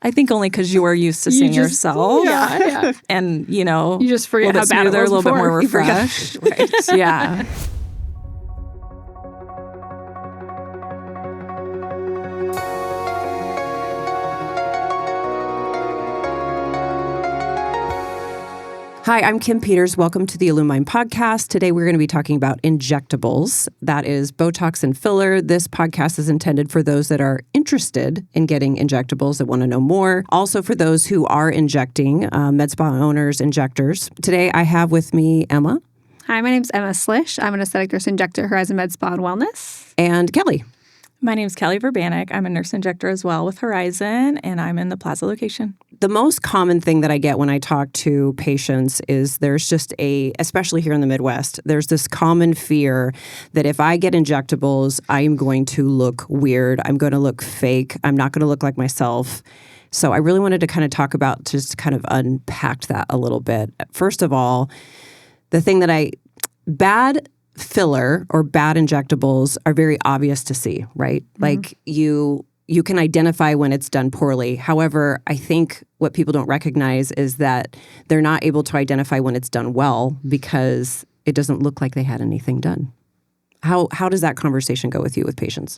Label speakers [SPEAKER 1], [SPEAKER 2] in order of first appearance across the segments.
[SPEAKER 1] I think only because you are used to seeing yourself.
[SPEAKER 2] Yeah.
[SPEAKER 1] And, you know,
[SPEAKER 2] You just forget how bad it was
[SPEAKER 1] a little bit
[SPEAKER 2] before.
[SPEAKER 1] more refreshed. Right. Yeah. Hi, I'm Kim Peters. Welcome to the Illumine Podcast. Today we're going to be talking about injectables. That is Botox and filler. This podcast is intended for those that are interested in getting injectables, that want to know more. Also for those who are injecting, med spa owners, injectors. Today I have with me Emma.
[SPEAKER 2] Hi, my name's Emma Slish. I'm an aesthetic nurse injector at Horizon Med Spa and Wellness.
[SPEAKER 1] And Kelly.
[SPEAKER 3] My name's Kelly Verbanek. I'm a nurse injector as well with Horizon, and I'm in the Plaza location.
[SPEAKER 1] The most common thing that I get when I talk to patients is there's just especially here in the Midwest, there's this common fear that if I get injectables, I'm going to look weird. I'm going to look fake. I'm not going to look like myself. So I really wanted to kind of talk about, just kind of unpack that a little bit. First of all, the thing that bad filler or bad injectables are very obvious to see, right? Mm-hmm. Like you can identify when it's done poorly. However, I think what people don't recognize is that they're not able to identify when it's done well because it doesn't look like they had anything done. How does that conversation go with you with patients?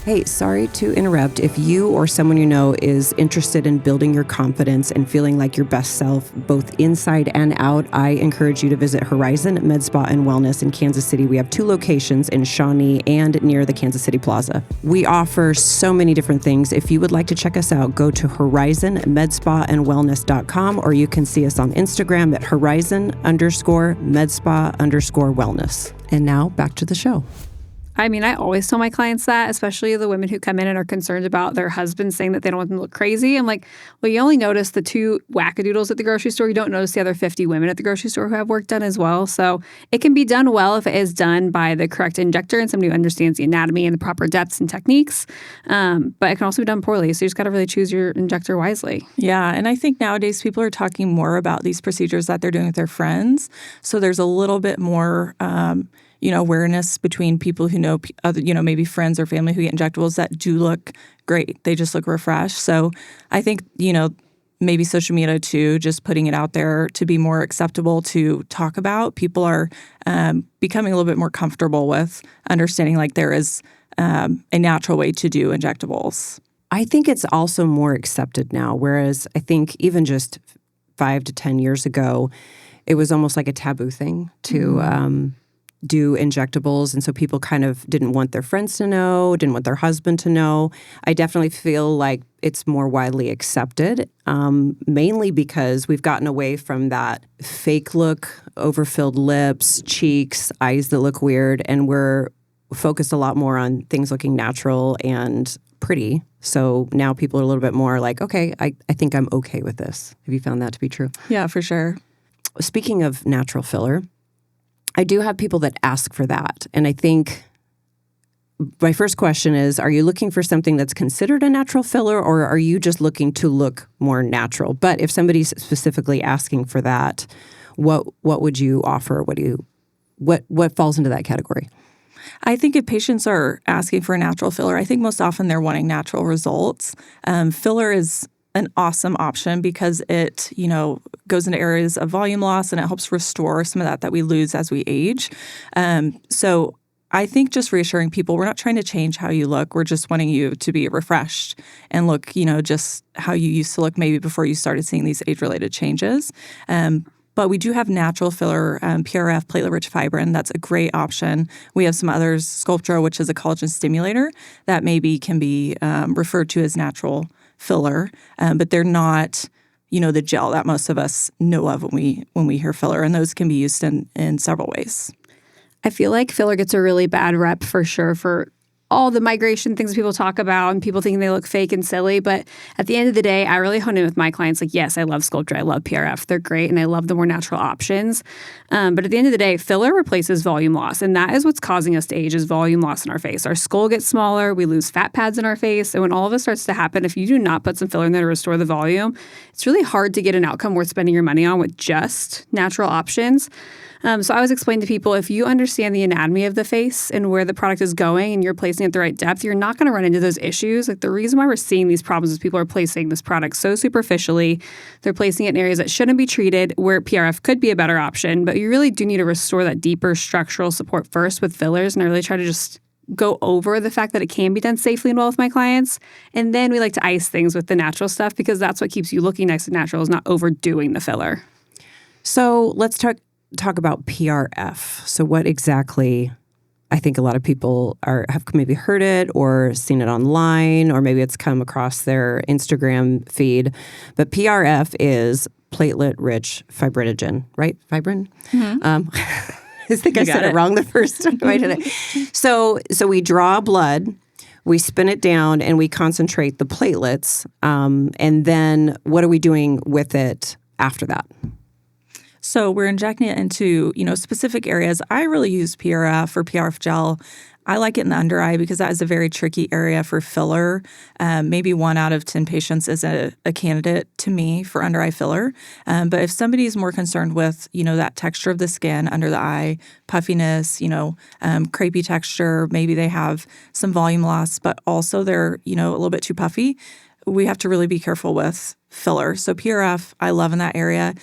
[SPEAKER 1] Hey, sorry to interrupt. If you or someone you know is interested in building your confidence and feeling like your best self, both inside and out, I encourage you to visit Horizon Med Spa and Wellness in Kansas City. We have 2 locations in Shawnee and near the Kansas City Plaza. We offer so many different things. If you would like to check us out, go to horizonmedspaandwellness.com, or you can see us on Instagram at horizon_medspa_wellness. And now back to the show.
[SPEAKER 2] I mean, I always tell my clients that, especially the women who come in and are concerned about their husbands saying that they don't want them to look crazy. I'm like, well, you only notice the 2 wackadoodles at the grocery store. You don't notice the other 50 women at the grocery store who have work done as well. So it can be done well if it is done by the correct injector and somebody who understands the anatomy and the proper depths and techniques. But it can also be done poorly. So you just got to really choose your injector wisely.
[SPEAKER 3] Yeah. And I think nowadays people are talking more about these procedures that they're doing with their friends. So there's a little bit more awareness between people who know other, maybe friends or family who get injectables that do look great. They just look refreshed. So I think, maybe social media too, just putting it out there to be more acceptable to talk about. People are becoming a little bit more comfortable with understanding like there is a natural way to do injectables.
[SPEAKER 1] I think it's also more accepted now, whereas I think even just 5 to 10 years ago, it was almost like a taboo thing to do injectables. And so people kind of didn't want their friends to know, didn't want their husband to know. I definitely feel like it's more widely accepted, mainly because we've gotten away from that fake look, overfilled lips, cheeks, eyes that look weird, and we're focused a lot more on things looking natural and pretty. So now people are a little bit more like, okay, I think I'm okay with this. Have you found that to be true?
[SPEAKER 3] Yeah, for sure.
[SPEAKER 1] Speaking of natural filler, I do have people that ask for that. And I think my first question is, are you looking for something that's considered a natural filler, or are you just looking to look more natural? But if somebody's specifically asking for that, what would you offer? What falls into that category?
[SPEAKER 3] I think if patients are asking for a natural filler, I think most often they're wanting natural results. Filler is an awesome option because it, goes into areas of volume loss and it helps restore some of that we lose as we age. So I think just reassuring people, we're not trying to change how you look. We're just wanting you to be refreshed and look, just how you used to look maybe before you started seeing these age-related changes. But we do have natural filler, PRF, Platelet-Rich Fibrin. That's a great option. We have some others, Sculptra, which is a collagen stimulator that maybe can be referred to as natural filler, but they're not, the gel that most of us know of when we hear filler, and those can be used in several ways.
[SPEAKER 2] I feel like filler gets a really bad rep for sure for all the migration things people talk about and people thinking they look fake and silly. But at the end of the day, I really hone in with my clients. Like, yes, I love Sculptra. I love PRF. They're great. And I love the more natural options. But at the end of the day, filler replaces volume loss. And that is what's causing us to age, is volume loss in our face. Our skull gets smaller. We lose fat pads in our face. And when all of this starts to happen, if you do not put some filler in there to restore the volume, it's really hard to get an outcome worth spending your money on with just natural options. So I always explain to people, if you understand the anatomy of the face and where the product is going and you're placing it at the right depth, you're not going to run into those issues. Like the reason why we're seeing these problems is people are placing this product so superficially. They're placing it in areas that shouldn't be treated, where PRF could be a better option. But you really do need to restore that deeper structural support first with fillers. And I really try to just go over the fact that it can be done safely and well with my clients. And then we like to ice things with the natural stuff, because that's what keeps you looking nice and natural, is not overdoing the filler.
[SPEAKER 1] So let's talk about PRF. So what exactly, I think a lot of people have maybe heard it or seen it online, or maybe it's come across their Instagram feed. But PRF is platelet-rich fibrinogen, right? Fibrin? Mm-hmm. I think I said it wrong the first time I did it. So we draw blood, we spin it down, and we concentrate the platelets. And then what are we doing with it after that?
[SPEAKER 3] So we're injecting it into, specific areas. I really use PRF or PRF gel. I like it in the under eye because that is a very tricky area for filler. Maybe 1 out of 10 patients is a candidate to me for under eye filler. But if somebody is more concerned with, that texture of the skin under the eye, puffiness, crepey texture, maybe they have some volume loss, but also they're, a little bit too puffy, we have to really be careful with filler. So PRF, I love in that area.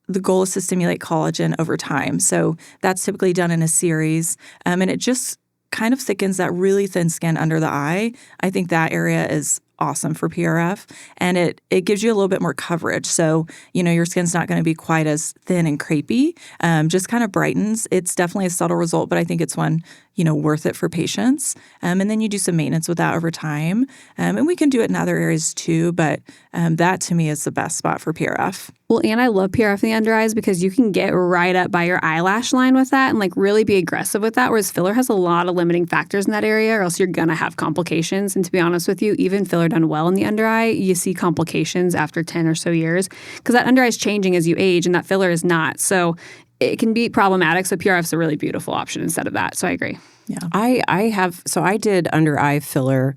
[SPEAKER 3] The goal is to stimulate collagen over time. So that's typically done in a series. And it just kind of thickens that really thin skin under the eye. I think that area is awesome for PRF. And it gives you a little bit more coverage. So, your skin's not going to be quite as thin and crepey. Just kind of brightens. It's definitely a subtle result, but I think it's one, worth it for patients. And then you do some maintenance with that over time. And we can do it in other areas too, but that to me is the best spot for PRF.
[SPEAKER 2] Well, and I love PRF in the under eyes because you can get right up by your eyelash line with that and really be aggressive with that, whereas filler has a lot of limiting factors in that area, or else you're going to have complications. And to be honest with you, even filler done well in the under eye, you see complications after 10 or so years, because that under eye is changing as you age and that filler is not. So it can be problematic. So PRF is a really beautiful option instead of that. So I agree.
[SPEAKER 3] Yeah.
[SPEAKER 1] I did under eye filler,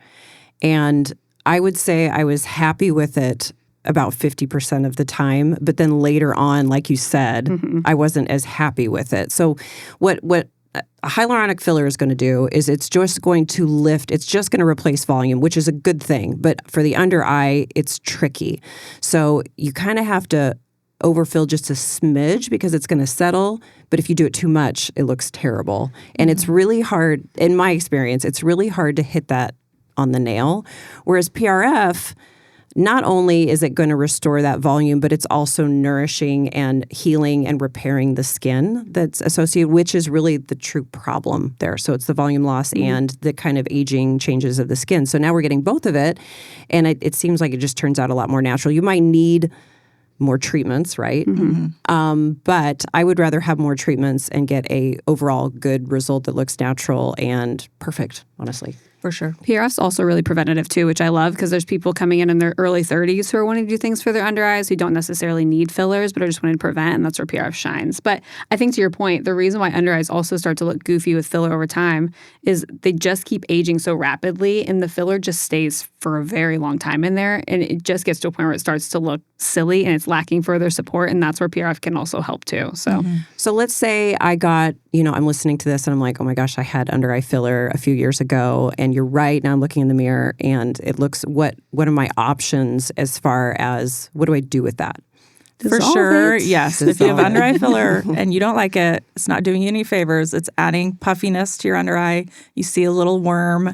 [SPEAKER 1] and I would say I was happy with it about 50% of the time. But then later on, like you said, I wasn't as happy with it. So what a hyaluronic filler is going to do is it's just going to lift, it's just going to replace volume, which is a good thing. But for the under eye, it's tricky. So you kind of have to overfill just a smidge because it's going to settle. But if you do it too much, it looks terrible. And it's really hard, in my experience, it's really hard to hit that on the nail. Whereas PRF, not only is it going to restore that volume, but it's also nourishing and healing and repairing the skin that's associated, which is really the true problem there. So it's the volume loss and the kind of aging changes of the skin. So now we're getting both of it, and it seems like it just turns out a lot more natural. You might need more treatments, right? But I would rather have more treatments and get a overall good result that looks natural and perfect, honestly.
[SPEAKER 3] For sure.
[SPEAKER 2] PRF's also really preventative too, which I love, because there's people coming in their early 30s who are wanting to do things for their under eyes who don't necessarily need fillers, but are just wanting to prevent, and that's where PRF shines. But I think to your point, the reason why under eyes also start to look goofy with filler over time is they just keep aging so rapidly, and the filler just stays for a very long time in there, and it just gets to a point where it starts to look silly and it's lacking further support, and that's where PRF can also help too. So
[SPEAKER 1] let's say I got, I'm listening to this and I'm like, oh my gosh, I had under eye filler a few years ago, and you're right. Now I'm looking in the mirror and it looks, what are my options as far as what do I do with that?
[SPEAKER 3] For sure, yes. If you have under eye filler and you don't like it, it's not doing you any favors. It's adding puffiness to your under eye. You see a little worm.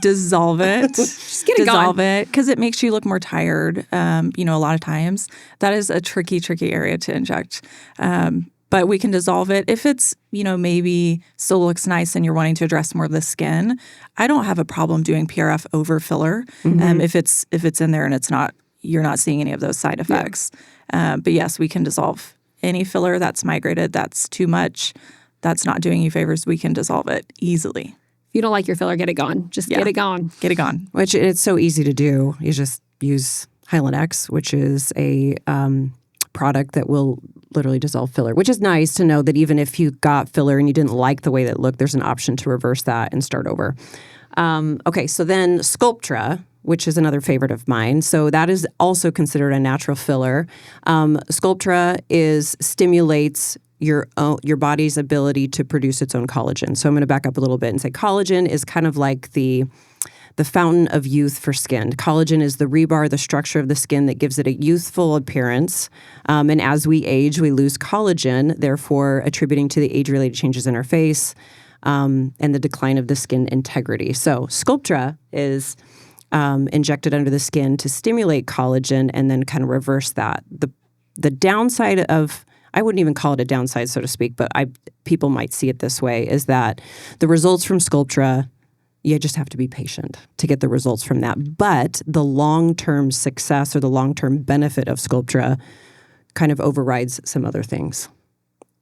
[SPEAKER 3] Dissolve it.
[SPEAKER 2] Just get it
[SPEAKER 3] dissolve it, because it makes you look more tired. A lot of times that is a tricky area to inject. But we can dissolve it. If it's, maybe still looks nice and you're wanting to address more of the skin, I don't have a problem doing PRF over filler. If it's in there and it's not, you're not seeing any of those side effects. But yes, we can dissolve any filler that's migrated, that's too much, that's not doing you favors. We can dissolve it easily.
[SPEAKER 2] If you don't like your filler, get it gone. Just get it gone.
[SPEAKER 3] Get it gone.
[SPEAKER 1] Which it's so easy to do. You just use Hyalin X, which is a product that will literally dissolve filler, which is nice to know that even if you got filler and you didn't like the way that it looked, there's an option to reverse that and start over. Okay, so then Sculptra, which is another favorite of mine. So that is also considered a natural filler. Sculptra stimulates your body's ability to produce its own collagen. So I'm going to back up a little bit and say collagen is kind of like the fountain of youth for skin. Collagen is the rebar, the structure of the skin that gives it a youthful appearance. And as we age, we lose collagen, therefore attributing to the age-related changes in our face and the decline of the skin integrity. So Sculptra is injected under the skin to stimulate collagen and then kind of reverse that. The downside of, I wouldn't even call it a downside, so to speak, but people might see it this way, is that the results from Sculptra, you just have to be patient to get the results from that. But the long-term success or the long-term benefit of Sculptra kind of overrides some other things.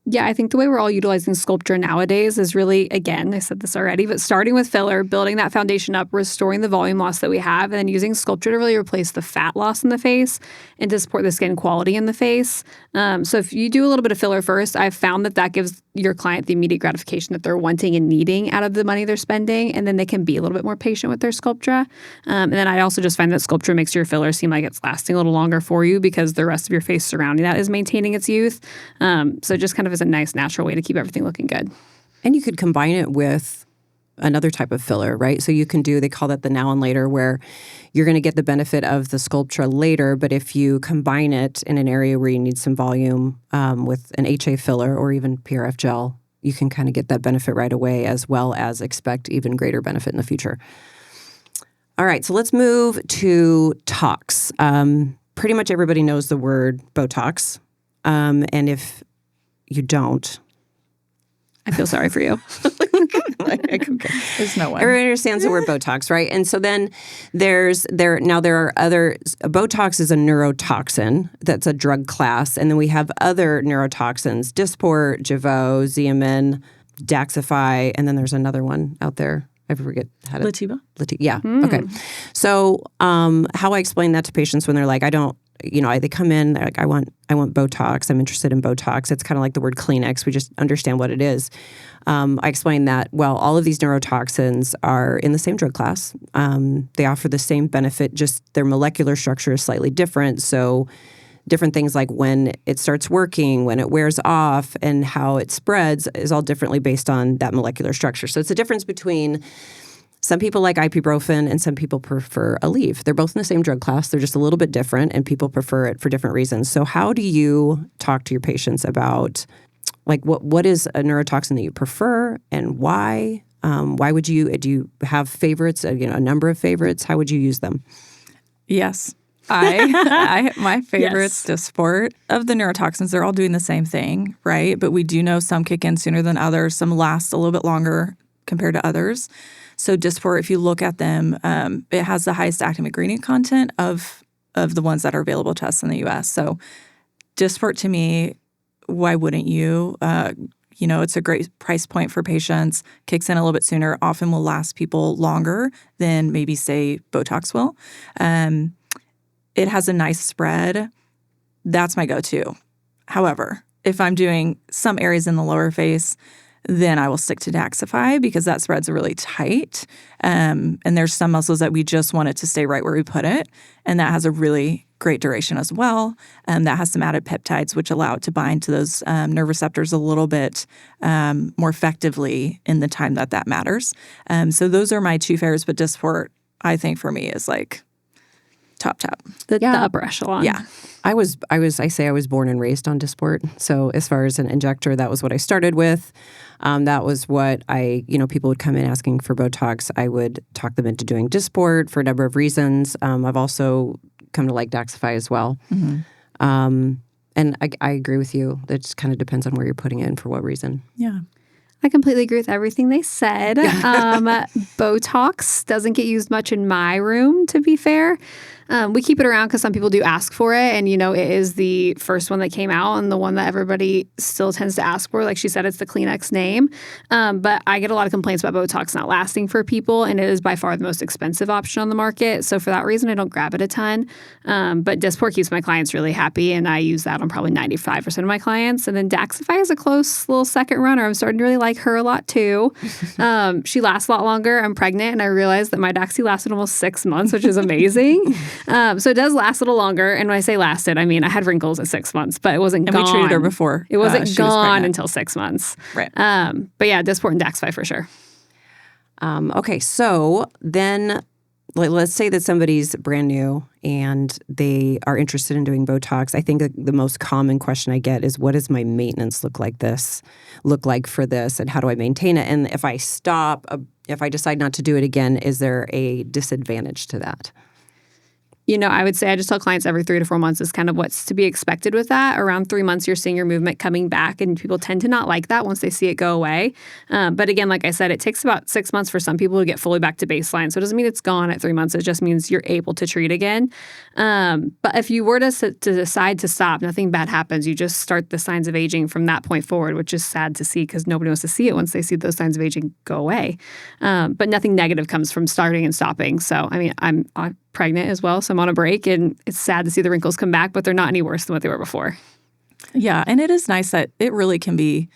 [SPEAKER 2] Yeah, I think the way we're all utilizing Sculptra nowadays is really, again, I said this already, but starting with filler, building that foundation up, restoring the volume loss that we have, and then using Sculptra to really replace the fat loss in the face and to support the skin quality in the face. So if you do a little bit of filler first, I've found that gives your client the immediate gratification that they're wanting and needing out of the money they're spending, and then they can be a little bit more patient with their Sculptra. And then I also just find that Sculptra makes your filler seem like it's lasting a little longer for you because the rest of your face surrounding that is maintaining its youth. So just kind of is a nice natural way to keep everything looking good.
[SPEAKER 1] And you could combine it with another type of filler, right? So you can they call that the now and later, where you're going to get the benefit of the Sculptra later, but if you combine it in an area where you need some volume with an HA filler or even PRF gel, you can kind of get that benefit right away, as well as expect even greater benefit in the future. All right, so let's move to tox. Pretty much everybody knows the word Botox, and if you don't,
[SPEAKER 2] I feel sorry for you.
[SPEAKER 3] There's no one.
[SPEAKER 1] Everybody understands the word Botox, right? And so then there are other. Botox is a neurotoxin that's a drug class, and then we have other neurotoxins: Dysport, Jeuveau, Xeomin, Daxify, and then there's another one out there. I forget how to.
[SPEAKER 3] Latiba?
[SPEAKER 1] Yeah. Okay. So how I explain that to patients when they're like, I don't. They come in, they're like, I want Botox. I'm interested in Botox. It's kind of like the word Kleenex. We just understand what it is. I explain that, well, all of these neurotoxins are in the same drug class. They offer the same benefit, just their molecular structure is slightly different. So different things like when it starts working, when it wears off, and how it spreads is all differently based on that molecular structure. So it's a difference between some people like ibuprofen and some people prefer Aleve. They're both in the same drug class. They're just a little bit different, and people prefer it for different reasons. So how do you talk to your patients about what is a neurotoxin that you prefer and why? Why would do you have favorites, a number of favorites? How would you use them?
[SPEAKER 3] Yes. My favorite's Dysport. Of the neurotoxins, they're all doing the same thing, right? But we do know some kick in sooner than others. Some last a little bit longer compared to others. So Dysport, if you look at them, it has the highest active ingredient content of the ones that are available to us in the U.S. So Dysport, to me, why wouldn't you? It's a great price point for patients, kicks in a little bit sooner, often will last people longer than maybe, say, Botox will. It has a nice spread. That's my go-to. However, if I'm doing some areas in the lower face, then I will stick to Daxify because that spreads really tight. And there's some muscles that we just want it to stay right where we put it. And that has a really great duration as well. That has some added peptides, which allow it to bind to those nerve receptors a little bit more effectively in the time that matters. So those are my two favorites. But Dysport, I think for me, is like top.
[SPEAKER 2] The upper echelon.
[SPEAKER 1] Yeah. I was born and raised on Dysport. So as far as an injector, that was what I started with. That was what people would come in asking for Botox. I would talk them into doing Dysport for a number of reasons. I've also come to like Daxify as well. Mm-hmm. And I agree with you. It just kind of depends on where you're putting it and for what reason.
[SPEAKER 3] Yeah.
[SPEAKER 2] I completely agree with everything they said. Botox doesn't get used much in my room, to be fair. We keep it around because some people do ask for it. And, you know, it is the first one that came out and the one that everybody still tends to ask for. Like she said, it's the Kleenex name. But I get a lot of complaints about Botox not lasting for people. And it is by far the most expensive option on the market. So for that reason, I don't grab it a ton. But Dysport keeps my clients really happy. And I use that on probably 95% of my clients. And then Daxify is a close little second runner. I'm starting to really like her a lot too. She lasts a lot longer. I'm pregnant and I realized that my Daxi lasted almost 6 months, which is amazing. So it does last a little longer. And when I say lasted, I mean I had wrinkles at 6 months, but it wasn't gone.
[SPEAKER 3] And we treated her before.
[SPEAKER 2] It wasn't gone until 6 months.
[SPEAKER 3] Right.
[SPEAKER 2] But yeah, Dysport and Daxify for sure.
[SPEAKER 1] Okay, so then let's say that somebody's brand new and they are interested in doing Botox. I think the most common question I get is, what does my maintenance look like for this, and how do I maintain it? And if I stop, if I decide not to do it again, is there a disadvantage to that?
[SPEAKER 2] You know, I would say I just tell clients every 3 to 4 months is kind of what's to be expected with that. Around 3 months, you're seeing your movement coming back, and people tend to not like that once they see it go away. But again, like I said, it takes about 6 months for some people to get fully back to baseline. So it doesn't mean it's gone at 3 months. It just means you're able to treat again. But if you were to decide to stop, nothing bad happens. You just start the signs of aging from that point forward, which is sad to see because nobody wants to see it once they see those signs of aging go away. But nothing negative comes from starting and stopping. So, I mean, I'm pregnant as well, so I'm on a break, and it's sad to see the wrinkles come back, but they're not any worse than what they were before.
[SPEAKER 3] Yeah, and it is nice that it really can be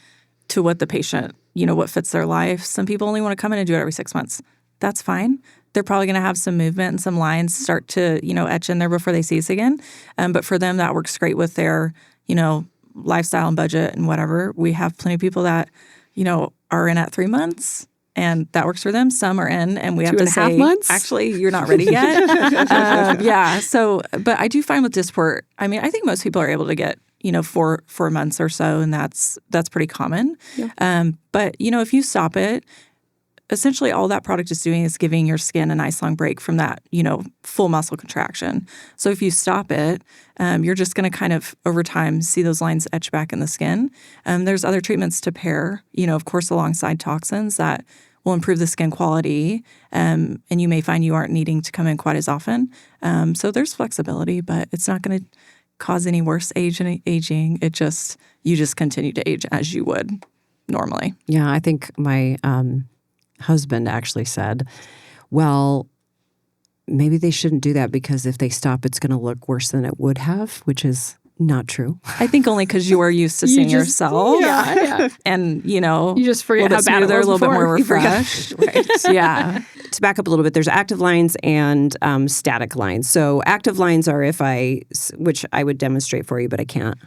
[SPEAKER 3] to what the patient, you know, what fits their life. Some people only want to come in and do it every 6 months. That's fine. They're probably going to have some movement and some lines start to, you know, etch in there before they see us again. But for them, that works great with their, you know, lifestyle and budget and whatever. We have plenty of people that, you know, are in at 3 months. And that works for them. Some are in, and we have to say,
[SPEAKER 2] 2.5 months?
[SPEAKER 3] Actually, you're not ready yet. Yeah. So, but I do find with Dysport, I mean, I think most people are able to get, you know, 4 months or so, and that's pretty common. Yeah. But you know, if you stop it, essentially all that product is doing is giving your skin a nice long break from that, you know, full muscle contraction. So if you stop it, you're just going to kind of over time see those lines etch back in the skin. There's other treatments to pair, you know, of course, alongside toxins that will improve the skin quality, and you may find you aren't needing to come in quite as often. So there's flexibility, but it's not going to cause any worse aging. You just continue to age as you would normally.
[SPEAKER 1] Yeah, I think my husband actually said, well, maybe they shouldn't do that because if they stop, it's going to look worse than it would have, which is not true.
[SPEAKER 3] I think only because you are used to seeing yourself.
[SPEAKER 2] Yeah.
[SPEAKER 3] And, you know,
[SPEAKER 2] you just forget how bad it was
[SPEAKER 3] a little bit
[SPEAKER 2] before.
[SPEAKER 3] more refreshed. Right. Yeah.
[SPEAKER 1] To back up a little bit, there's active lines and static lines. So active lines are which I would demonstrate for you, but I can't.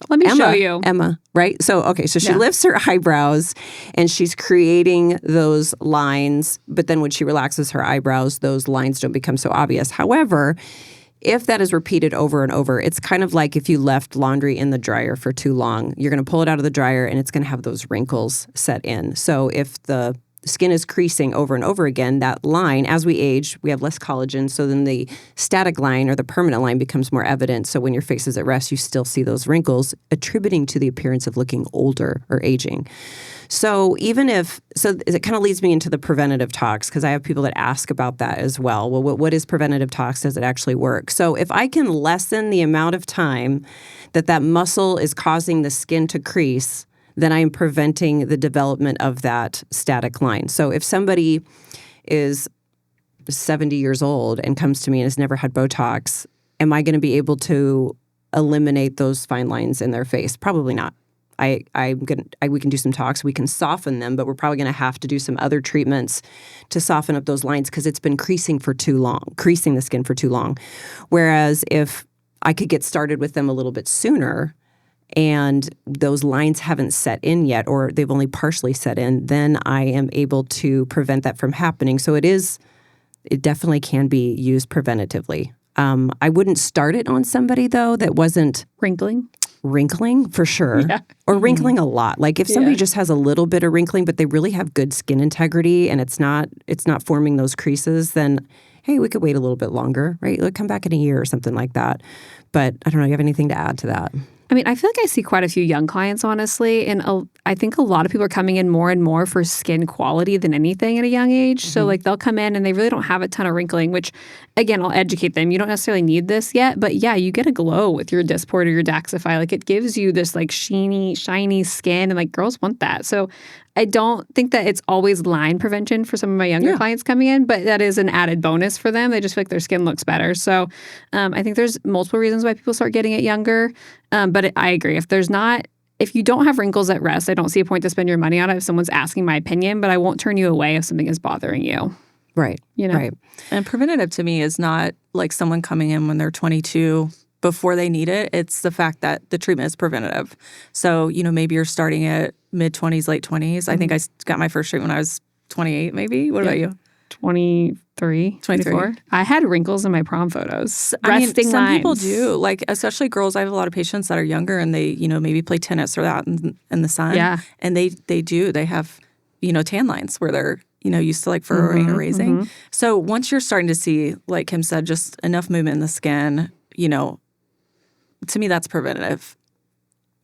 [SPEAKER 2] Let me show you.
[SPEAKER 1] Emma, right? So she lifts her eyebrows and she's creating those lines, but then when she relaxes her eyebrows, those lines don't become so obvious. However, if that is repeated over and over, it's kind of like if you left laundry in the dryer for too long. You're going to pull it out of the dryer and it's going to have those wrinkles set in. So if the skin is creasing over and over again, that line, as we age, we have less collagen. So then the static line or the permanent line becomes more evident. So when your face is at rest, you still see those wrinkles, attributing to the appearance of looking older or aging. So it kind of leads me into the preventative tox, because I have people that ask about that as well. Well, what is preventative tox? Does it actually work? So if I can lessen the amount of time that muscle is causing the skin to crease, then I am preventing the development of that static line. So if somebody is 70 years old and comes to me and has never had Botox, am I going to be able to eliminate those fine lines in their face? Probably not. We can do some talks, we can soften them, but we're probably going to have to do some other treatments to soften up those lines because it's been creasing the skin for too long. Whereas if I could get started with them a little bit sooner and those lines haven't set in yet, or they've only partially set in, then I am able to prevent that from happening. So it definitely can be used preventatively. I wouldn't start it on somebody though that wasn't wrinkling for sure, or wrinkling a lot. Like if somebody just has a little bit of wrinkling, but they really have good skin integrity and it's not forming those creases, then hey, we could wait a little bit longer, right? Like come back in a year or something like that. But I don't know, you have anything to add to that?
[SPEAKER 2] I mean, I feel like I see quite a few young clients, honestly, and I think a lot of people are coming in more and more for skin quality than anything at a young age. Mm-hmm. So like they'll come in and they really don't have a ton of wrinkling, which again, I'll educate them. You don't necessarily need this yet, but yeah, you get a glow with your Dysport or your Daxify. Like it gives you this like shiny skin, and like girls want that. So I don't think that it's always line prevention for some of my younger clients coming in, but that is an added bonus for them. They just feel like their skin looks better. So I think there's multiple reasons why people start getting it younger. But I agree. If you don't have wrinkles at rest, I don't see a point to spend your money on it if someone's asking my opinion, but I won't turn you away if something is bothering you.
[SPEAKER 1] Right.
[SPEAKER 2] Right.
[SPEAKER 3] And preventative to me is not like someone coming in when they're 22 before they need it. It's the fact that the treatment is preventative. So, maybe you're starting at mid-20s, late 20s. Mm-hmm. I think I got my first treatment when I was 28 maybe. What about you?
[SPEAKER 2] 23, 24. I had wrinkles in my prom photos. Resting
[SPEAKER 3] some
[SPEAKER 2] lines.
[SPEAKER 3] people do. Like, especially girls. I have a lot of patients that are younger and they, maybe play tennis or that in the sun.
[SPEAKER 2] Yeah.
[SPEAKER 3] And they do. They have, tan lines where they're, used to like furrowing or raising. Mm-hmm. So once you're starting to see, like Kim said, just enough movement in the skin, to me that's preventative.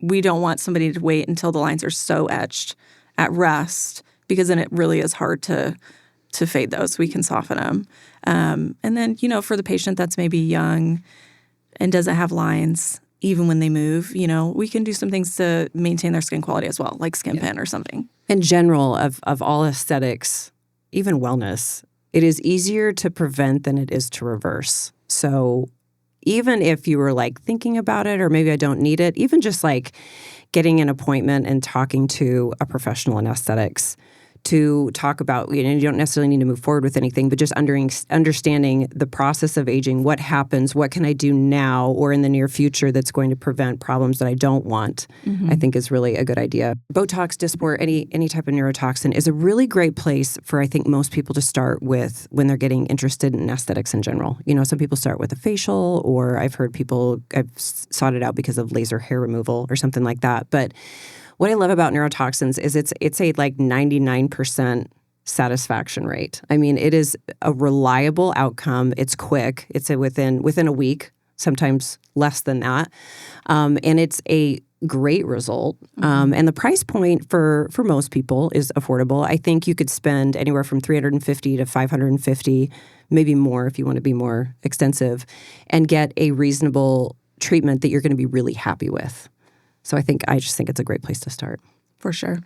[SPEAKER 3] We don't want somebody to wait until the lines are so etched at rest, because then it really is hard to fade those. We can soften them. And then, for the patient that's maybe young and doesn't have lines, even when they move, we can do some things to maintain their skin quality as well, like skin pen or something.
[SPEAKER 1] In general, of all aesthetics, even wellness, it is easier to prevent than it is to reverse. So even if you were like thinking about it, or maybe I don't need it, even just like getting an appointment and talking to a professional in aesthetics to talk about, you don't necessarily need to move forward with anything, but just understanding the process of aging, what happens, what can I do now or in the near future that's going to prevent problems that I don't want, I think is really a good idea. Botox, Dysport, any type of neurotoxin is a really great place for, I think, most people to start with when they're getting interested in aesthetics in general. Some people start with a facial, or I've sought it out because of laser hair removal or something like that. But what I love about neurotoxins is it's a like 99% satisfaction rate. I mean, it is a reliable outcome. It's quick. It's within a week, sometimes less than that, and it's a great result. And the price point for most people is affordable. I think you could spend anywhere from $350 to $550, maybe more if you want to be more extensive, and get a reasonable treatment that you're going to be really happy with. So I just think it's a great place to start.
[SPEAKER 3] For sure.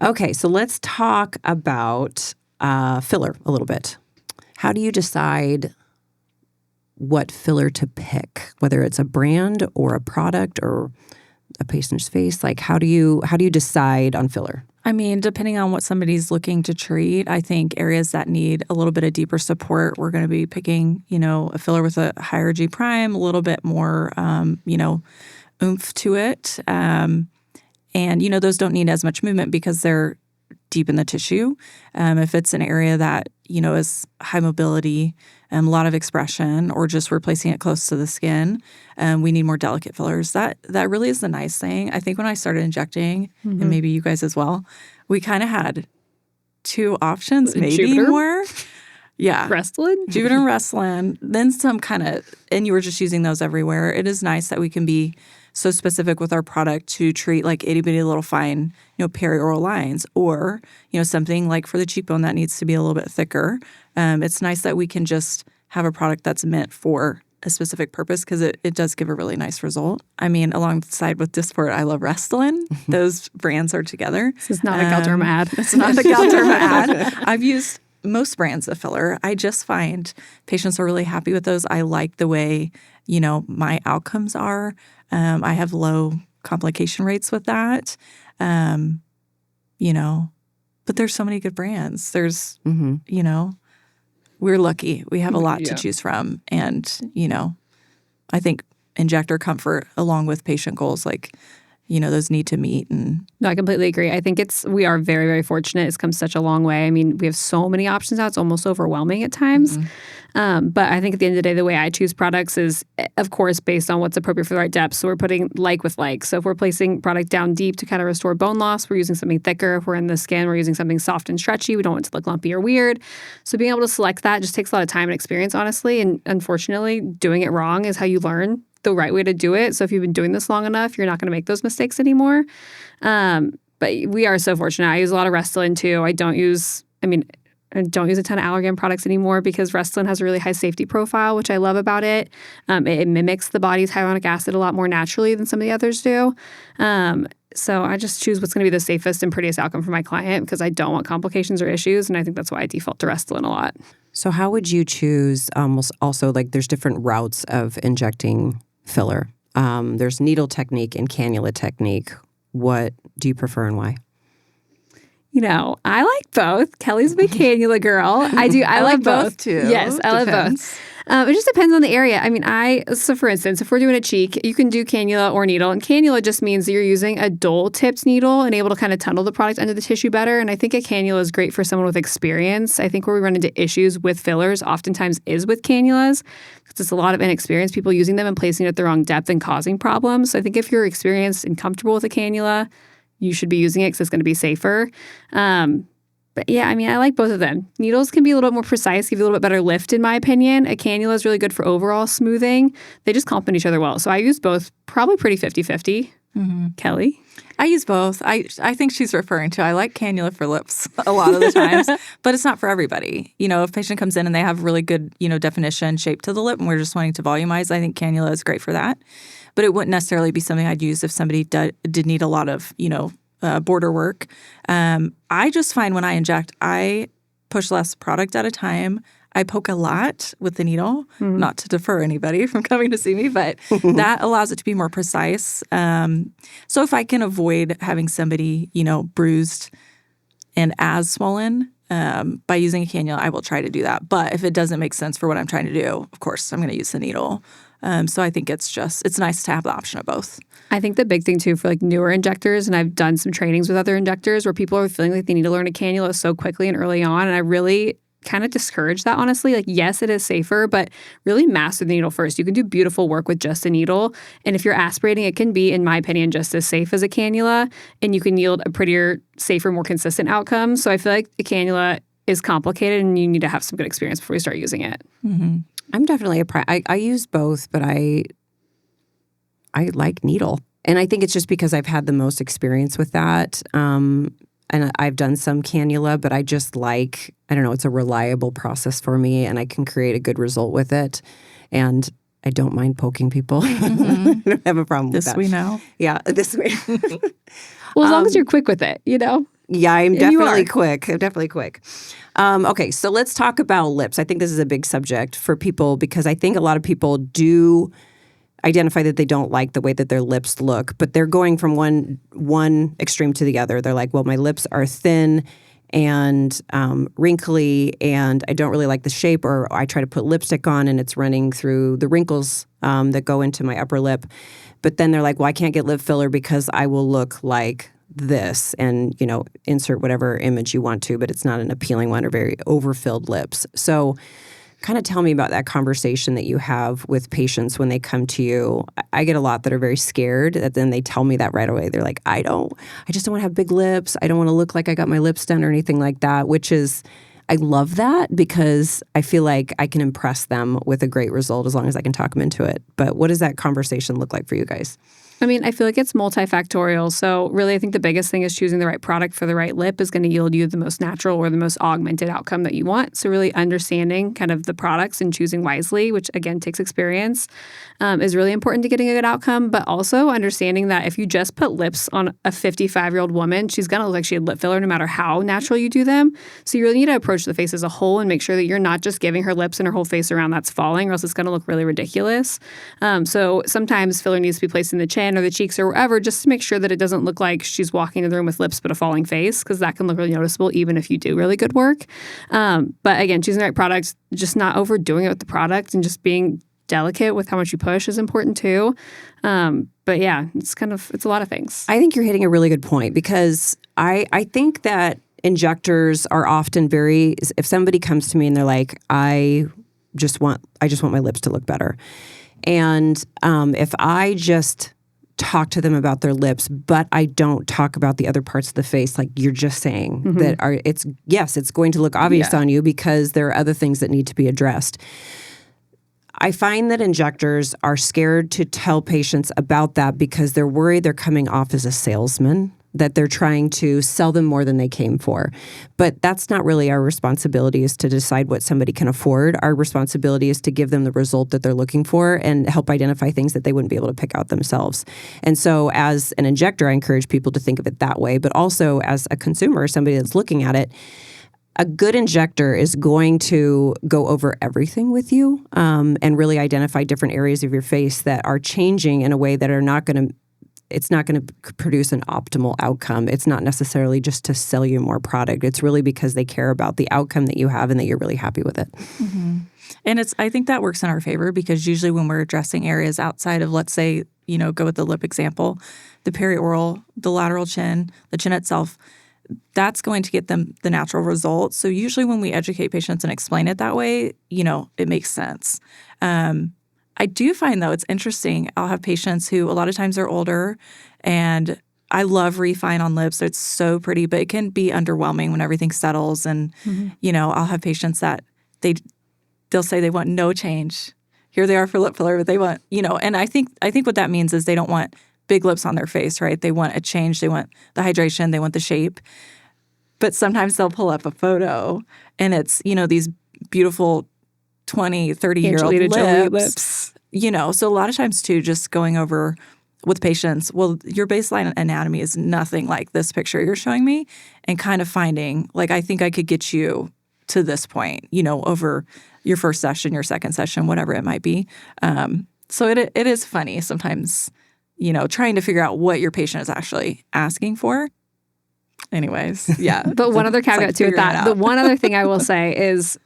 [SPEAKER 1] Okay, so let's talk about filler a little bit. How do you decide what filler to pick, whether it's a brand or a product or a patient's face? Like, how do you decide on filler?
[SPEAKER 3] I mean, depending on what somebody's looking to treat, I think areas that need a little bit of deeper support, we're going to be picking, a filler with a higher G prime, a little bit more, oomph to it. And, those don't need as much movement because they're deep in the tissue. If it's an area that, is high mobility, a lot of expression, or just replacing it close to the skin, we need more delicate fillers. That really is the nice thing. I think when I started injecting, and maybe you guys as well, we kind of had two options, maybe
[SPEAKER 2] Jupiter?
[SPEAKER 3] more. Yeah.
[SPEAKER 2] Restylane?
[SPEAKER 3] Jupiter and Restylane, then some and you were just using those everywhere. It is nice that we can be so specific with our product to treat like itty bitty little fine, perioral lines, or, something like for the cheekbone that needs to be a little bit thicker. It's nice that we can just have a product that's meant for a specific purpose, because it does give a really nice result. I mean, alongside with Dysport, I love Restylane. Those brands are together.
[SPEAKER 2] This is not a Galderma ad.
[SPEAKER 3] It's not a Galderma ad. I've used most brands of filler. I just find patients are really happy with those. I like the way, my outcomes are. I have low complication rates with that, but there's so many good brands. There's, we're lucky. We have a lot to choose from. And, I think injector comfort along with patient goals, those need to meet. And
[SPEAKER 2] No, I completely agree. I think we are very, very fortunate. It's come such a long way. I mean, we have so many options now. It's almost overwhelming at times. But I think at the end of the day, the way I choose products is, of course, based on what's appropriate for the right depth. So we're putting like with like. So if we're placing product down deep to kind of restore bone loss, we're using something thicker. If we're in the skin, we're using something soft and stretchy. We don't want it to look lumpy or weird. So being able to select that just takes a lot of time and experience, honestly. And unfortunately, doing it wrong is how you learn the right way to do it. So if you've been doing this long enough, you're not going to make those mistakes anymore. But we are so fortunate. I use a lot of Restylane too. I I don't use a ton of allergan products anymore because Restylane has a really high safety profile, which I love about it. It mimics the body's hyaluronic acid a lot more naturally than some of the others do. So I just choose what's going to be the safest and prettiest outcome for my client because I don't want complications or issues. And I think that's why I default to Restylane a lot.
[SPEAKER 1] So how would you choose also, like, there's different routes of injecting filler. There's needle technique and cannula technique. What do you prefer and why?
[SPEAKER 2] I like both. Kelly's a big cannula girl. I do. I like both
[SPEAKER 3] too.
[SPEAKER 2] Yes, I love both. It just depends on the area. I mean, so for instance, if we're doing a cheek, you can do cannula or needle. And cannula just means that you're using a dull-tipped needle and able to kind of tunnel the product under the tissue better. And I think a cannula is great for someone with experience. I think where we run into issues with fillers oftentimes is with cannulas because it's a lot of inexperienced people using them and placing it at the wrong depth and causing problems. So I think if you're experienced and comfortable with a cannula, you should be using it because it's going to be safer. But yeah, I mean, I like both of them. Needles can be a little bit more precise, give you a little bit better lift, in my opinion. A cannula is really good for overall smoothing. They just complement each other well. So I use both, probably pretty 50-50. Mm-hmm. Kelly?
[SPEAKER 3] I use both. I think she's referring to, I like cannula for lips a lot of the times, but it's not for everybody. If a patient comes in and they have really good, definition, shape to the lip, and we're just wanting to volumize, I think cannula is great for that. But it wouldn't necessarily be something I'd use if somebody did need a lot of, border work. I just find when I inject, I push less product at a time. I poke a lot with the needle, not to defer anybody from coming to see me, but that allows it to be more precise. So if I can avoid having somebody, bruised and as swollen by using a cannula, I will try to do that. But if it doesn't make sense for what I'm trying to do, of course, I'm going to use the needle. So I think it's nice to have the option of both.
[SPEAKER 2] I think the big thing too for like newer injectors, and I've done some trainings with other injectors where people are feeling like they need to learn a cannula so quickly and early on. And I really kind of discourage that, honestly. Like, yes, it is safer, but really master the needle first. You can do beautiful work with just a needle. And if you're aspirating, it can be, in my opinion, just as safe as a cannula. And you can yield a prettier, safer, more consistent outcome. So I feel like a cannula is complicated and you need to have some good experience before you start using it.
[SPEAKER 1] Mm-hmm. I'm definitely I use both, but I like needle. And I think it's just because I've had the most experience with that. And I've done some cannula, but I just it's a reliable process for me and I can create a good result with it. And I don't mind poking people. Mm-hmm. I don't have a problem with that.
[SPEAKER 3] This we know.
[SPEAKER 1] Yeah, this we
[SPEAKER 2] Well, as long as you're quick with it,
[SPEAKER 1] Yeah, I'm definitely quick. I'm definitely quick. Okay, so let's talk about lips. I think this is a big subject for people because I think a lot of people do identify that they don't like the way that their lips look, but they're going from one extreme to the other. They're like, well, my lips are thin and wrinkly, and I don't really like the shape, or I try to put lipstick on and it's running through the wrinkles that go into my upper lip. But then they're like, well, I can't get lip filler because I will look like this, and insert whatever image you want to, but it's not an appealing one, or very overfilled lips. So kind of tell me about that conversation that you have with patients when they come to you. I get a lot that are very scared that then they tell me that right away. They're like, I just don't want to have big lips. I don't want to look like I got my lips done or anything like that, which is, I love that because I feel like I can impress them with a great result as long as I can talk them into it. But what does that conversation look like for you guys?
[SPEAKER 2] I mean, I feel like it's multifactorial. So really, I think the biggest thing is choosing the right product for the right lip is going to yield you the most natural or the most augmented outcome that you want. So really understanding kind of the products and choosing wisely, which again takes experience, is really important to getting a good outcome. But also understanding that if you just put lips on a 55-year-old woman, she's going to look like she had lip filler no matter how natural you do them. So you really need to approach the face as a whole and make sure that you're not just giving her lips and her whole face around that's falling, or else it's going to look really ridiculous. So sometimes filler needs to be placed in the chin or the cheeks or wherever, just to make sure that it doesn't look like she's walking into the room with lips but a falling face, because that can look really noticeable even if you do really good work. But again, choosing the right products, just not overdoing it with the product, and just being delicate with how much you push is important too. But yeah, it's a lot of things.
[SPEAKER 1] I think you're hitting a really good point, because I think that injectors are often if somebody comes to me and they're like, I just want my lips to look better. And if I just talk to them about their lips, but I don't talk about the other parts of the face, like you're just saying, that it's going to look obvious on you because there are other things that need to be addressed. I find that injectors are scared to tell patients about that because they're worried they're coming off as a salesman. that they're trying to sell them more than they came for. But that's not really our responsibility, is to decide what somebody can afford. Our responsibility is to give them the result that they're looking for and help identify things that they wouldn't be able to pick out themselves. And so as an injector, I encourage people to think of it that way. But also as a consumer, somebody that's looking at it, a good injector is going to go over everything with you and really identify different areas of your face that are changing in a way that are not going to, it's not going to produce an optimal outcome. It's not necessarily just to sell you more product. It's really because they care about the outcome that you have and that you're really happy with it.
[SPEAKER 3] Mm-hmm. And I think that works in our favor, because usually when we're addressing areas outside of, let's say, go with the lip example, the perioral, the lateral chin, the chin itself, that's going to get them the natural results. So usually when we educate patients and explain it that way, it makes sense. I do find, though, it's interesting. I'll have patients who a lot of times are older, and I love refine on lips. It's so pretty, but it can be underwhelming when everything settles. And, I'll have patients that they'll say they want no change. Here they are for lip filler, but they want, and I think what that means is they don't want big lips on their face, right? They want a change. They want the hydration. They want the shape. But sometimes they'll pull up a photo and it's, these beautiful 20, 30-year-old lips. So a lot of times too, just going over with patients, well, your baseline anatomy is nothing like this picture you're showing me, and kind of finding, like, I think I could get you to this point, over your first session, your second session, whatever it might be. So it is funny sometimes, trying to figure out what your patient is actually asking for. Anyways, yeah.
[SPEAKER 2] But one other caveat to that, the one other thing I will say is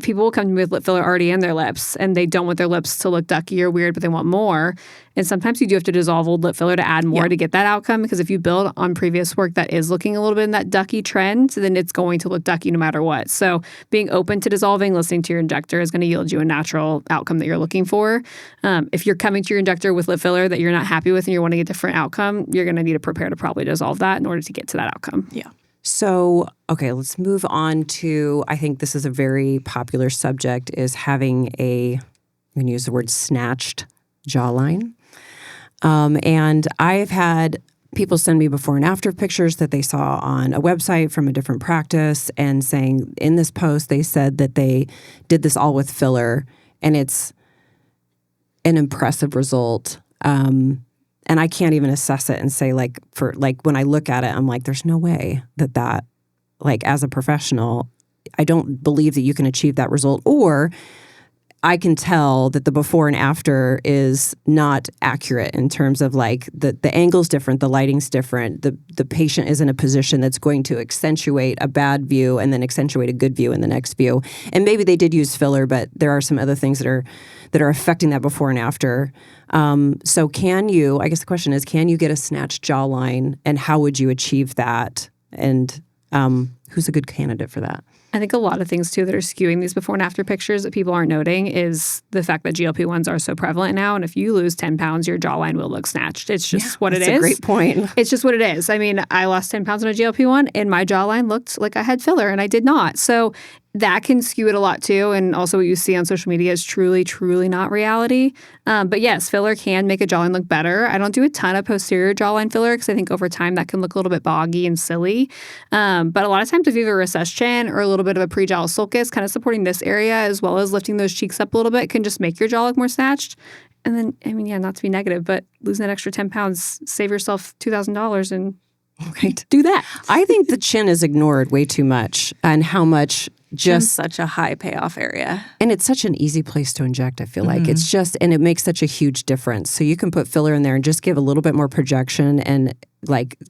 [SPEAKER 2] people will come to me with lip filler already in their lips, and they don't want their lips to look ducky or weird, but they want more. And sometimes you do have to dissolve old lip filler to add more to get that outcome, because if you build on previous work that is looking a little bit in that ducky trend, then it's going to look ducky no matter what. So being open to dissolving, listening to your injector is going to yield you a natural outcome that you're looking for. If you're coming to your injector with lip filler that you're not happy with and you're wanting a different outcome, you're going to need to prepare to probably dissolve that in order to get to that outcome.
[SPEAKER 3] Yeah.
[SPEAKER 1] So, okay, let's move on to, I think this is a very popular subject, is having I'm going to use the word snatched jawline. And I've had people send me before and after pictures that they saw on a website from a different practice, and saying in this post, they said that they did this all with filler, and it's an impressive result. And I can't even assess it and say, when I look at it, I'm like, there's no way that as a professional, I don't believe that you can achieve that result. Or I can tell that the before and after is not accurate in terms of the angle's different, the lighting's different, the patient is in a position that's going to accentuate a bad view and then accentuate a good view in the next view. And maybe they did use filler, but there are some other things that are affecting that before and after. So I guess the question is, can you get a snatched jawline, and how would you achieve that? And who's a good candidate for that?
[SPEAKER 2] I think a lot of things, too, that are skewing these before and after pictures that people aren't noting is the fact that GLP-1s are so prevalent now. And if you lose 10 pounds, your jawline will look snatched. It's just what it is.
[SPEAKER 1] That's a great point.
[SPEAKER 2] It's just what it is. I mean, I lost 10 pounds on a GLP-1 and my jawline looked like I had filler, and I did not. So that can skew it a lot, too. And also what you see on social media is truly, truly not reality. But yes, filler can make a jawline look better. I don't do a ton of posterior jawline filler because I think over time that can look a little bit boggy and silly. But a lot of times if you have a recessed chin or a little bit of a prejowl sulcus, kind of supporting this area as well as lifting those cheeks up a little bit can just make your jaw look more snatched. And then, not to be negative, but losing that extra 10 pounds, save yourself $2,000 and do that.
[SPEAKER 1] I think the chin is ignored way too much, and how much
[SPEAKER 3] just such a high payoff area.
[SPEAKER 1] And it's such an easy place to inject, I feel like. It's just, and it makes such a huge difference. So you can put filler in there and just give a little bit more projection and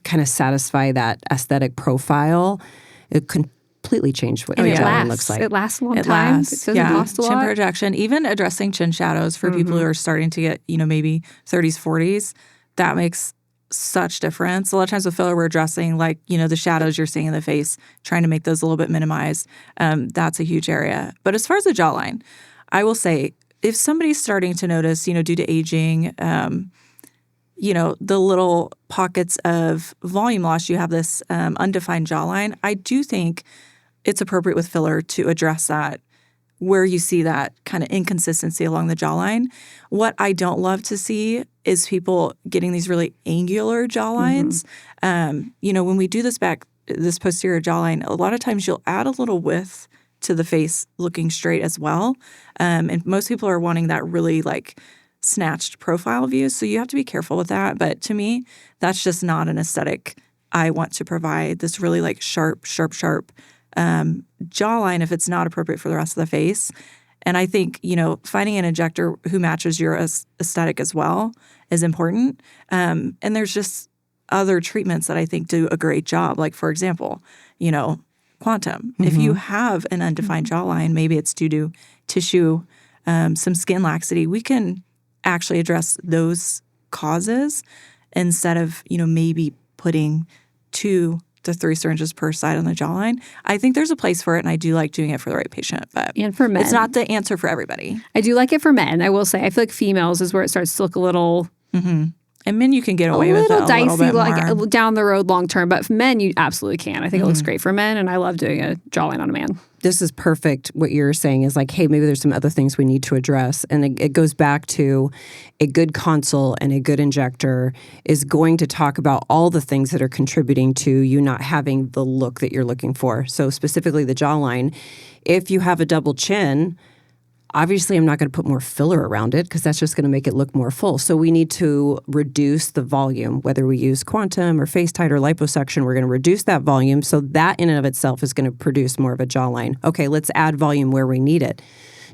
[SPEAKER 1] kind of satisfy that aesthetic profile. It completely change what your jawline looks like.
[SPEAKER 2] It lasts a long time. It doesn't cost a lot.
[SPEAKER 3] Chin projection, even addressing chin shadows for people who are starting to get, maybe 30s, 40s, that makes such difference. A lot of times with filler, we're addressing the shadows you're seeing in the face, trying to make those a little bit minimized. That's a huge area. But as far as the jawline, I will say if somebody's starting to notice, due to aging, the little pockets of volume loss, you have this undefined jawline. I do think it's appropriate with filler to address that where you see that kind of inconsistency along the jawline. What I don't love to see is people getting these really angular jawlines. When we do this posterior jawline, a lot of times you'll add a little width to the face looking straight as well. And most people are wanting that really like snatched profile view. So you have to be careful with that. But to me, that's just not an aesthetic I want to provide, this really like sharp jawline if it's not appropriate for the rest of the face. And I think, finding an injector who matches your aesthetic as well is important. And there's just other treatments that I think do a great job. Like, for example, Quantum. If you have an undefined jawline, maybe it's due to tissue, some skin laxity, we can actually address those causes instead of, maybe putting 2 to 3 syringes per side on the jawline. I think there's a place for it, and I do like doing it for the right patient. But
[SPEAKER 2] and for men,
[SPEAKER 3] it's not the answer for everybody.
[SPEAKER 2] I do like it for men. I will say, I feel like females is where it starts to look a little.
[SPEAKER 3] And men, you can get away with it a little
[SPEAKER 2] dicey,
[SPEAKER 3] bit
[SPEAKER 2] like
[SPEAKER 3] more.
[SPEAKER 2] down the road long term. But for men, you absolutely can. I think it looks great for men, and I love doing a jawline on a man.
[SPEAKER 1] This is perfect. What you're saying is like, hey, maybe there's some other things we need to address. And it goes back to a good consult and a good injector is going to talk about all the things that are contributing to you not having the look that you're looking for. So specifically the jawline, if you have a double chin, obviously, I'm not going to put more filler around it because that's just going to make it look more full. So we need to reduce the volume, whether we use Quantum or FaceTite or liposuction, we're going to reduce that volume. So that in and of itself is going to produce more of a jawline. Okay, let's add volume where we need it.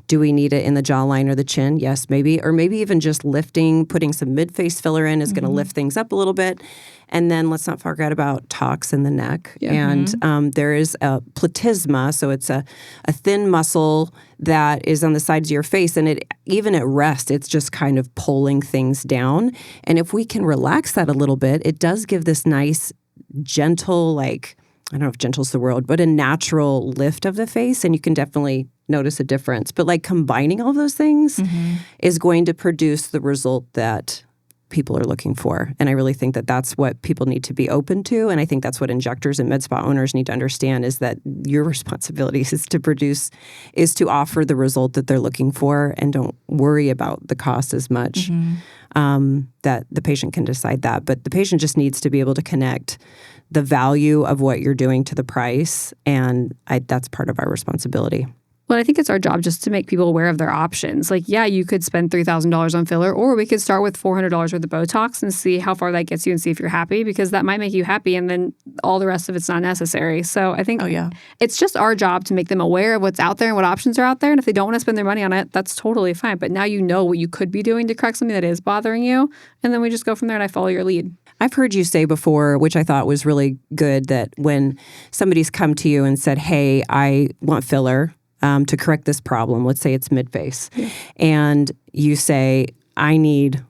[SPEAKER 1] Do we need it in the jawline or the chin? Yes, maybe. Or maybe even just lifting, putting some mid-face filler in is going to lift things up a little bit. And then let's not forget about tox in the neck. Yeah. And there is a platysma, so it's a thin muscle that is on the sides of your face. And even at rest, it's just kind of pulling things down. And if we can relax that a little bit, it does give this nice, gentle, like, I don't know if gentle's the word, but a natural lift of the face. And you can definitely notice a difference. But like combining all those things is going to produce the result that people are looking for. And I really think that that's what people need to be open to. And I think that's what injectors and med spa owners need to understand is that your responsibility is to offer the result that they're looking for and don't worry about the cost as much. That the patient can decide that. But the patient just needs to be able to connect the value of what you're doing to the price. And that's part of our responsibility.
[SPEAKER 2] Well, I think it's our job just to make people aware of their options. Like, yeah, you could spend $3,000 on filler, or we could start with $400 worth of Botox and see how far that gets you and see if you're happy, because that might make you happy and then all the rest of it's not necessary. So I think it's just our job to make them aware of what's out there and what options are out there. And if they don't want to spend their money on it, that's totally fine. But now you know what you could be doing to correct something that is bothering you. And then we just go from there and I follow your lead.
[SPEAKER 1] I've heard you say before, which I thought was really good, that when somebody's come to you and said, hey, I want filler, to correct this problem, let's say it's mid-face, and you say, I need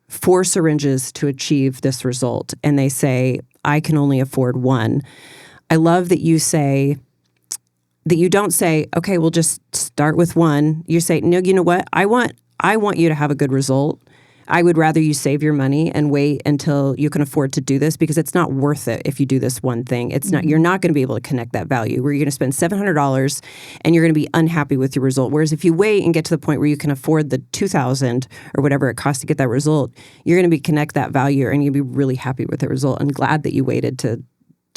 [SPEAKER 1] 4 syringes to achieve this result, and they say, I can only afford 1. I love that you say, that you don't say, okay, we'll just start with 1. You say, no, you know what? I want you to have a good result. I would rather you save your money and wait until you can afford to do this, because it's not worth it if you do this one thing. It's not, you're not going to be able to connect that value where you're going to spend $700 and you're going to be unhappy with your result. Whereas if you wait and get to the point where you can afford the $2,000 or whatever it costs to get that result, you're going to connect that value and you'll be really happy with the result and glad that you waited to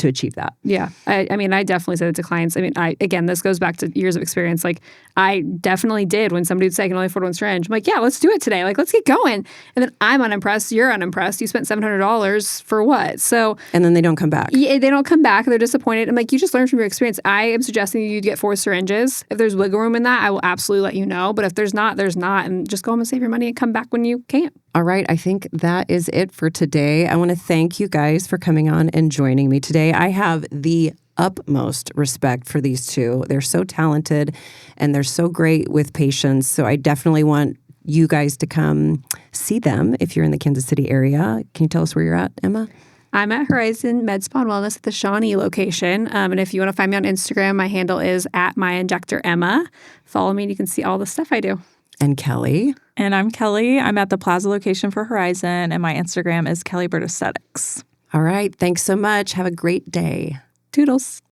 [SPEAKER 1] achieve that.
[SPEAKER 2] Yeah. I mean, I definitely said it to clients. I mean, again, this goes back to years of experience. Like, I definitely did when somebody would say I can only afford 1 syringe. I'm like, yeah, let's do it today. Like, let's get going. And then I'm unimpressed. You're unimpressed. You spent $700 for what? So.
[SPEAKER 1] And then they don't come back.
[SPEAKER 2] Yeah, they don't come back. They're disappointed. I'm like, you just learned from your experience. I am suggesting you get 4 syringes. If there's wiggle room in that, I will absolutely let you know. But if there's not, there's not. And just go home and save your money and come back when you can.
[SPEAKER 1] All right. I think that is it for today. I want to thank you guys for coming on and joining me today. I have the utmost respect for these two. They're so talented and they're so great with patients. So I definitely want you guys to come see them if you're in the Kansas City area. Can you tell us where you're at, Emma?
[SPEAKER 2] I'm at Horizon Med Spa and Wellness at the Shawnee location. And if you want to find me on Instagram, my handle is @myinjectoremma. Follow me and you can see all the stuff I do.
[SPEAKER 1] And Kelly.
[SPEAKER 3] And I'm Kelly. I'm at the Plaza location for Horizon, and my Instagram is Kelly Bird Aesthetics.
[SPEAKER 1] All right. Thanks so much. Have a great day.
[SPEAKER 2] Toodles.